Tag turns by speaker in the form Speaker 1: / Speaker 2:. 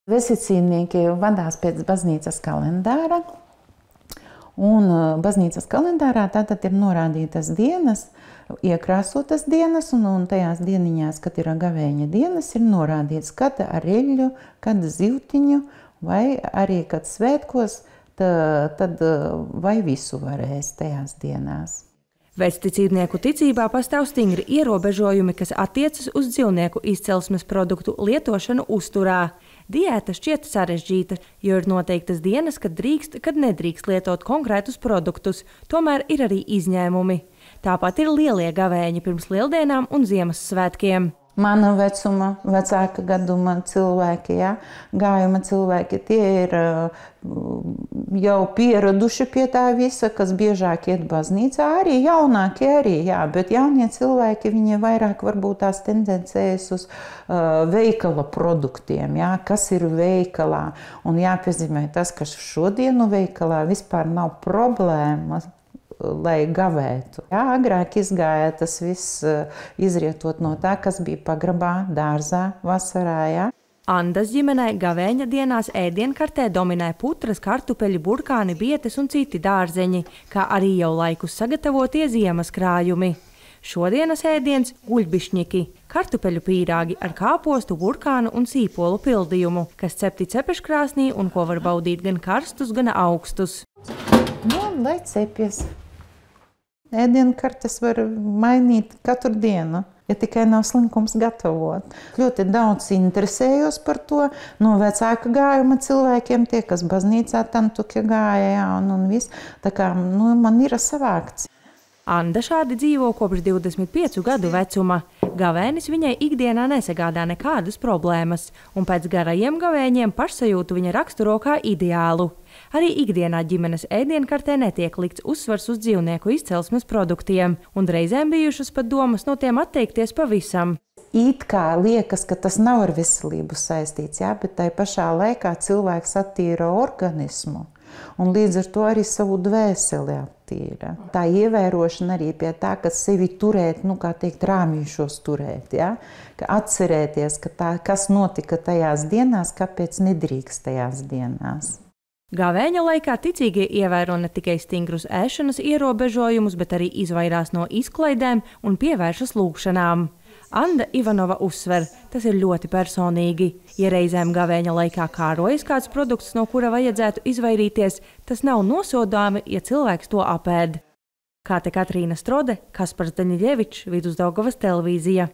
Speaker 1: Vesicīnieki vadās pēc baznīcas kalendāra, un baznīcas kalendārā tātad ir norādītas dienas, iekrāsotas dienas, un tajās dieniņās, kad ir gavēņa dienas, ir norādīts, kad ar eļļu, kad zivtiņu, vai arī, kad svētkos, tad vai visu var ēst tajās dienās.
Speaker 2: Vecticībnieku ticībā pastāv stingri ierobežojumi, kas attiecas uz dzīvnieku izcelsmes produktu lietošanu uzturā. Diēta šķiet sarežģīta, jo ir noteiktas dienas, kad drīkst, kad nedrīkst lietot konkrētus produktus, tomēr ir arī izņēmumi. Tāpat ir lielie gavēņi pirms Lieldienām un Ziemassvētkiem.
Speaker 1: Mana vecuma, vecāka gaduma cilvēki, gājuma cilvēki, tie ir jau pieraduši pie tā visa, kas biežāk iet baznīcā, arī jaunākie arī, bet jaunie cilvēki, viņi vairāk varbūt tās tendencējas uz veikala produktiem, kas ir veikalā. Un jāpiezīmē tas, ka šodienu veikalā vispār nav problēmas, lai gavētu. Agrāk izgāja tas viss izrietot no tā, kas bija pagrabā, dārzā, vasarā.
Speaker 2: Andas ģimenei gavēņa dienās ēdienkartē dominē putras, kartupeļi, burkāni, bietes un citi dārzeņi, kā arī jau laikus sagatavotie ziemas krājumi. Šodienas ēdiens – guļbišņiki, kartupeļu pīrāgi ar kāpostu, burkānu un sīpolu pildījumu, kas cepti cepeškrāsnī un ko var baudīt gan karstus, gan augstus.
Speaker 1: Lai cepjas. Ēdienkartes var mainīt katru dienu, ja tikai nav slinkums gatavot. Ļoti daudz interesējos par to, no vecāka gājuma cilvēkiem, tie, kas baznīcā tantuki gāja, un viss. Tā kā man ir savākts.
Speaker 2: Anda šādi dzīvo kopš 25 gadu vecuma. Gavēnis viņai ikdienā nesagādā nekādas problēmas, un pēc garajiem gavēņiem pašsajūtu viņa raksturo kā ideālu. Arī ikdienā ģimenes ēdienkartē netiek likts uzsvars uz dzīvnieku izcelsmes produktiem, un reizēm bijušas pat domas no tiem atteikties pavisam.
Speaker 1: It kā liekas, ka tas nav ar veselību saistīts, bet tai pašā laikā cilvēks attīra organismu, un līdz ar to arī savu dvēseli attīra. Tā ievērošana arī pie tā, ka sevi turēt, kā teikt, rāmīšos turēt, ka atcerēties, kas notika tajās dienās, kāpēc nedrīkst tajās dienās.
Speaker 2: Gavēņa laikā ticīgie ievēro ne tikai stingrus ēšanas ierobežojumus, bet arī izvairās no izklaidēm un pievēršas lūgšanām. Anda Ivanova uzsver, tas ir ļoti personīgi. Ja reizēm gavēņa laikā kārojas kāds produkts, no kura vajadzētu izvairīties, tas nav nosodāmi, ja cilvēks to apēd. Kā te Katrīna Strode, Kaspars Daņļevičs, Vidusdaugavas televīzija.